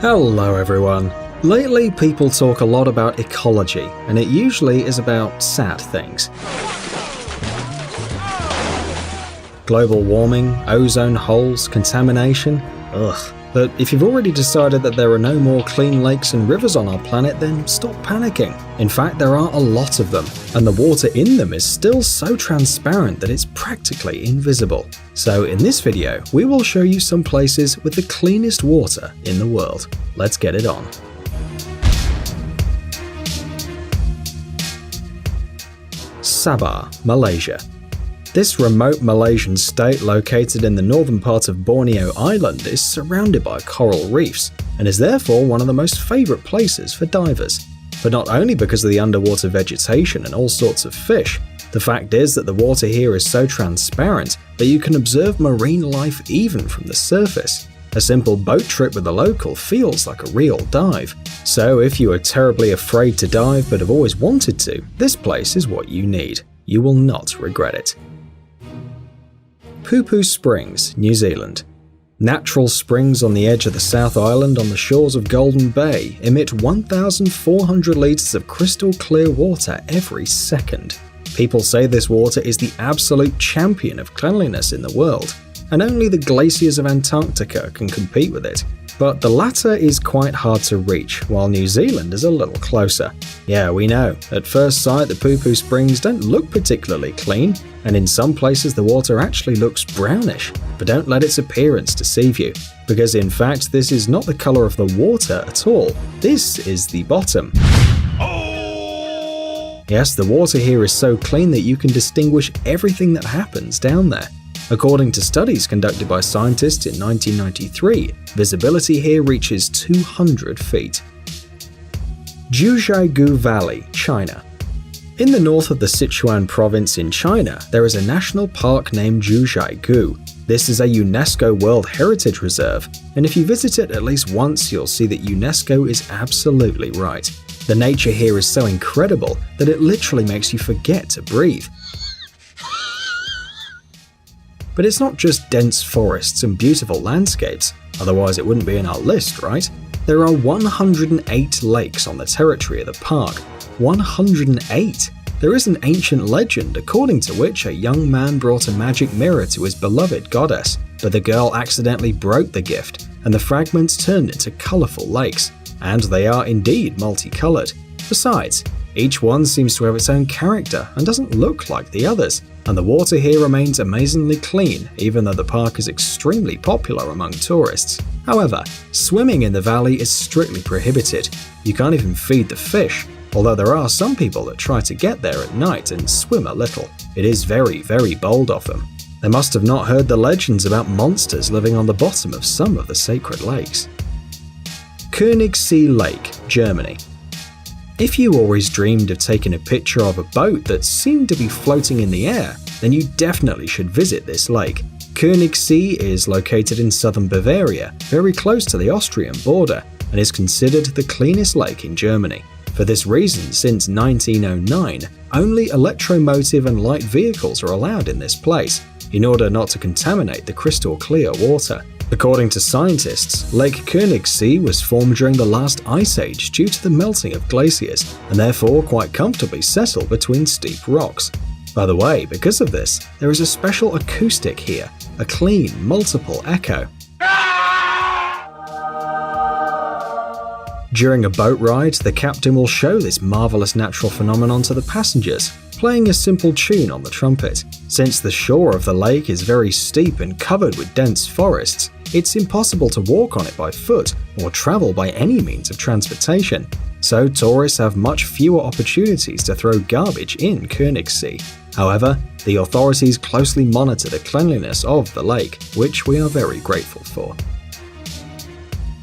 Hello everyone. Lately people talk a lot about ecology, and it usually is about sad things. Global warming, ozone holes, contamination, ugh. But if you've already decided that there are no more clean lakes and rivers on our planet, then stop panicking. In fact, there are a lot of them, and the water in them is still so transparent that it's practically invisible. So in this video, we will show you some places with the cleanest water in the world. Let's get it on. Sabah, Malaysia. This remote Malaysian state located in the northern part of Borneo Island is surrounded by coral reefs and is therefore one of the most favourite places for divers. But not only because of the underwater vegetation and all sorts of fish, the fact is that the water here is so transparent that you can observe marine life even from the surface. A simple boat trip with a local feels like a real dive. So if you are terribly afraid to dive but have always wanted to, this place is what you need. You will not regret it. Pupu Springs, New Zealand. Natural springs on the edge of the South Island on the shores of Golden Bay emit 1,400 litres of crystal clear water every second. People say this water is the absolute champion of cleanliness in the world, and only the glaciers of Antarctica can compete with it. But the latter is quite hard to reach, while New Zealand is a little closer. Yeah, we know, at first sight the Pupu Springs don't look particularly clean, and in some places the water actually looks brownish. But don't let its appearance deceive you, because in fact this is not the colour of the water at all. This is the bottom. Yes, the water here is so clean that you can distinguish everything that happens down there. According to studies conducted by scientists in 1993, visibility here reaches 200 feet. Zhujiagu Valley, China. In the north of the Sichuan province in China, there is a national park named Zhujiagu. This is a UNESCO World Heritage Reserve, and if you visit it at least once, you'll see that UNESCO is absolutely right. The nature here is so incredible that it literally makes you forget to breathe. But it's not just dense forests and beautiful landscapes, otherwise it wouldn't be in our list, right? There are 108 lakes on the territory of the park. 108! There is an ancient legend according to which a young man brought a magic mirror to his beloved goddess, but the girl accidentally broke the gift, and the fragments turned into colourful lakes. And they are indeed multicoloured. Besides, each one seems to have its own character and doesn't look like the others, and the water here remains amazingly clean even though the park is extremely popular among tourists. However, swimming in the valley is strictly prohibited. You can't even feed the fish, although there are some people that try to get there at night and swim a little. It is very, very bold of them. They must have not heard the legends about monsters living on the bottom of some of the sacred lakes. Königssee Lake, Germany. If you always dreamed of taking a picture of a boat that seemed to be floating in the air, then you definitely should visit this lake. Königssee is located in southern Bavaria, very close to the Austrian border, and is considered the cleanest lake in Germany. For this reason, since 1909, only electromotive and light vehicles are allowed in this place, in order not to contaminate the crystal clear water. According to scientists, Lake Königssee was formed during the last ice age due to the melting of glaciers, and therefore quite comfortably settled between steep rocks. By the way, because of this, there is a special acoustic here, a clean, multiple echo. During a boat ride, the captain will show this marvelous natural phenomenon to the passengers, playing a simple tune on the trumpet. Since the shore of the lake is very steep and covered with dense forests, it's impossible to walk on it by foot or travel by any means of transportation. So tourists have much fewer opportunities to throw garbage in Königssee. However, the authorities closely monitor the cleanliness of the lake, which we are very grateful for.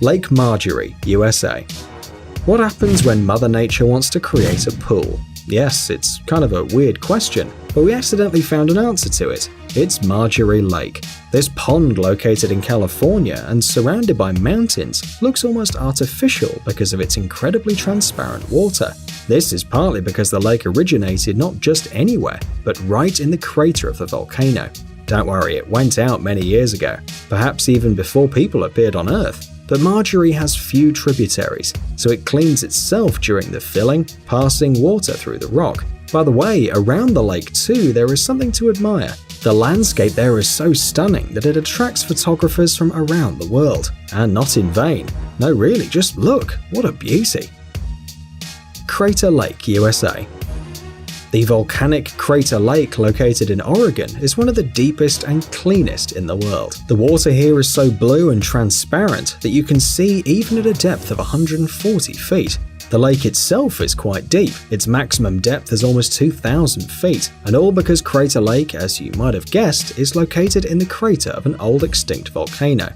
Lake Marjorie, USA. What happens when Mother Nature wants to create a pool? Yes, it's kind of a weird question, but we accidentally found an answer to it. It's Marjorie Lake. This pond, located in California and surrounded by mountains, looks almost artificial because of its incredibly transparent water. This is partly because the lake originated not just anywhere, but right in the crater of the volcano. Don't worry, it went out many years ago, perhaps even before people appeared on Earth. but Marjorie has few tributaries, so it cleans itself during the filling, passing water through the rock. By the way, around the lake too, there is something to admire. The landscape there is so stunning that it attracts photographers from around the world. And not in vain. No, really, just look, what a beauty. Crater Lake, USA. The volcanic Crater Lake, located in Oregon, is one of the deepest and cleanest in the world. The water here is so blue and transparent that you can see even at a depth of 140 feet. The lake itself is quite deep. Its maximum depth is almost 2,000 feet, and all because Crater Lake, as you might have guessed, is located in the crater of an old extinct volcano.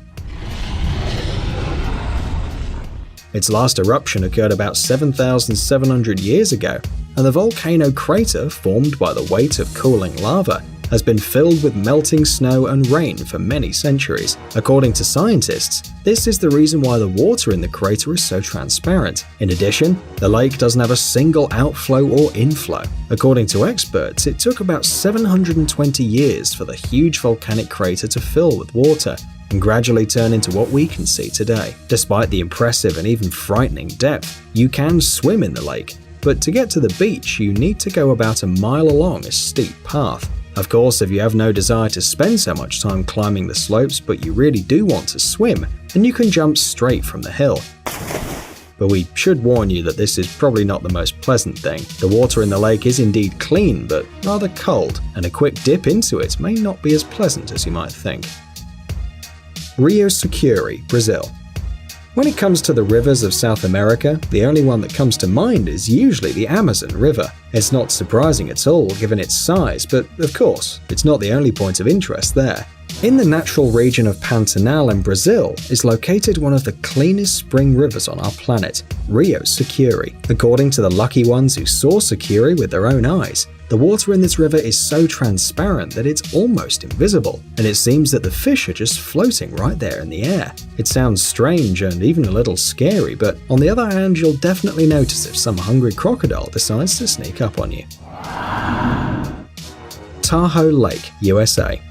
Its last eruption occurred about 7,700 years ago, and the volcano crater, formed by the weight of cooling lava, has been filled with melting snow and rain for many centuries. According to scientists, this is the reason why the water in the crater is so transparent. In addition, the lake doesn't have a single outflow or inflow. According to experts, it took about 720 years for the huge volcanic crater to fill with water and gradually turn into what we can see today. Despite the impressive and even frightening depth, you can swim in the lake, but to get to the beach, you need to go about a mile along a steep path. Of course, if you have no desire to spend so much time climbing the slopes, but you really do want to swim, then you can jump straight from the hill. But we should warn you that this is probably not the most pleasant thing. The water in the lake is indeed clean, but rather cold, and a quick dip into it may not be as pleasant as you might think. Rio Sucuri, Brazil. When it comes to the rivers of South America, the only one that comes to mind is usually the Amazon River. It's not surprising at all given its size, but of course, it's not the only point of interest there. In the natural region of Pantanal in Brazil is located one of the cleanest spring rivers on our planet, Rio Sucuri. According to the lucky ones who saw Sucuri with their own eyes, the water in this river is so transparent that it's almost invisible, and it seems that the fish are just floating right there in the air. It sounds strange and even a little scary, but on the other hand, you'll definitely notice if some hungry crocodile decides to sneak up on you. Tahoe Lake, USA.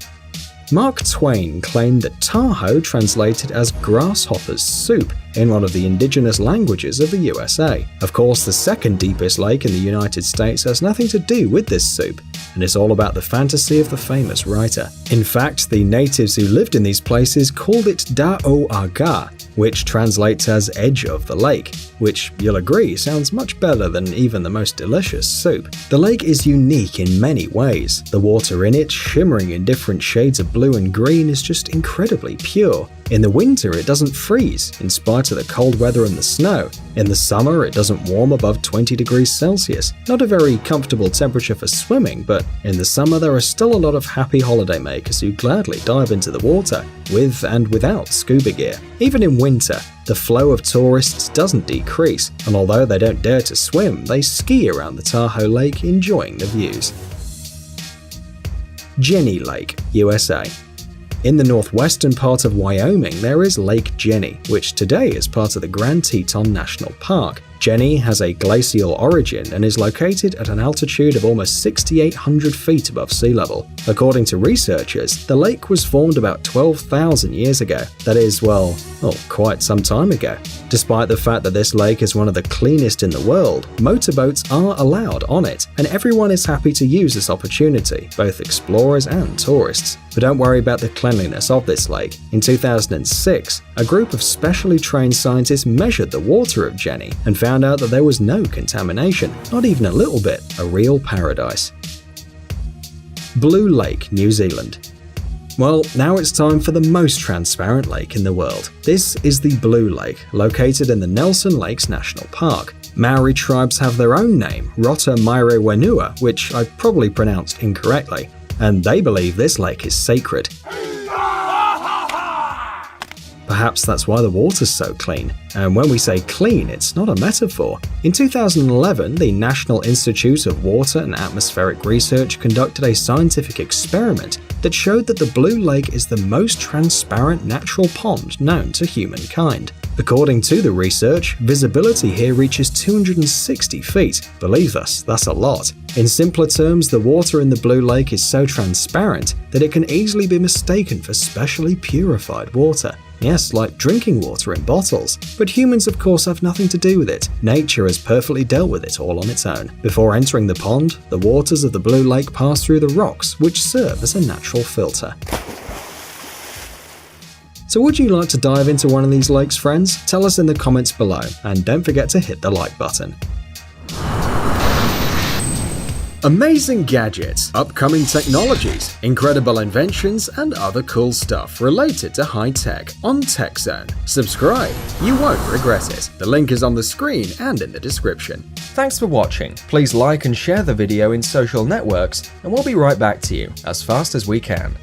Mark Twain claimed that Tahoe translated as grasshopper's soup in one of the indigenous languages of the USA. Of course, the second deepest lake in the United States has nothing to do with this soup, and it's all about the fantasy of the famous writer. In fact, the natives who lived in these places called it Da'o-Aga, which translates as edge of the lake, which you'll agree sounds much better than even the most delicious soup. The lake is unique in many ways. The water in it, shimmering in different shades of blue and green, is just incredibly pure. In the winter, it doesn't freeze, in spite of the cold weather and the snow. In the summer, it doesn't warm above 20 degrees Celsius. Not a very comfortable temperature for swimming, but in the summer there are still a lot of happy holidaymakers who gladly dive into the water, with and without scuba gear. Even in winter, the flow of tourists doesn't decrease, and although they don't dare to swim, they ski around the Tahoe Lake enjoying the views. Jenny Lake, USA. In the northwestern part of Wyoming, there is Lake Jenny, which today is part of the Grand Teton National Park. Jenny has a glacial origin and is located at an altitude of almost 6,800 feet above sea level. According to researchers, the lake was formed about 12,000 years ago. That is, well, quite some time ago. Despite the fact that this lake is one of the cleanest in the world, motorboats are allowed on it, and everyone is happy to use this opportunity, both explorers and tourists. But don't worry about the cleanliness of this lake. In 2006, a group of specially trained scientists measured the water of Jenny and found out that there was no contamination, not even a little bit, a real paradise. Blue Lake, New Zealand. Well, now it's time for the most transparent lake in the world. This is the Blue Lake, located in the Nelson Lakes National Park. Maori tribes have their own name, Rota Maire Wenua, which I probably pronounced incorrectly, and they believe this lake is sacred. Perhaps that's why the water's so clean. And when we say clean, it's not a metaphor. In 2011, the National Institute of Water and Atmospheric Research conducted a scientific experiment that showed that the Blue Lake is the most transparent natural pond known to humankind. According to the research, visibility here reaches 260 feet. Believe us, that's a lot. In simpler terms, the water in the Blue Lake is so transparent that it can easily be mistaken for specially purified water. Yes, like drinking water in bottles. But humans of course have nothing to do with it. Nature has perfectly dealt with it all on its own. Before entering the pond, the waters of the Blue Lake pass through the rocks, which serve as a natural filter. So would you like to dive into one of these lakes, friends? Tell us in the comments below, and don't forget to hit the like button. Amazing gadgets, upcoming technologies, incredible inventions, and other cool stuff related to high tech on Tech Zone. Subscribe, you won't regret it. The link is on the screen and in the description. Thanks for watching. Please like and share the video in social networks, and we'll be right back to you as fast as we can.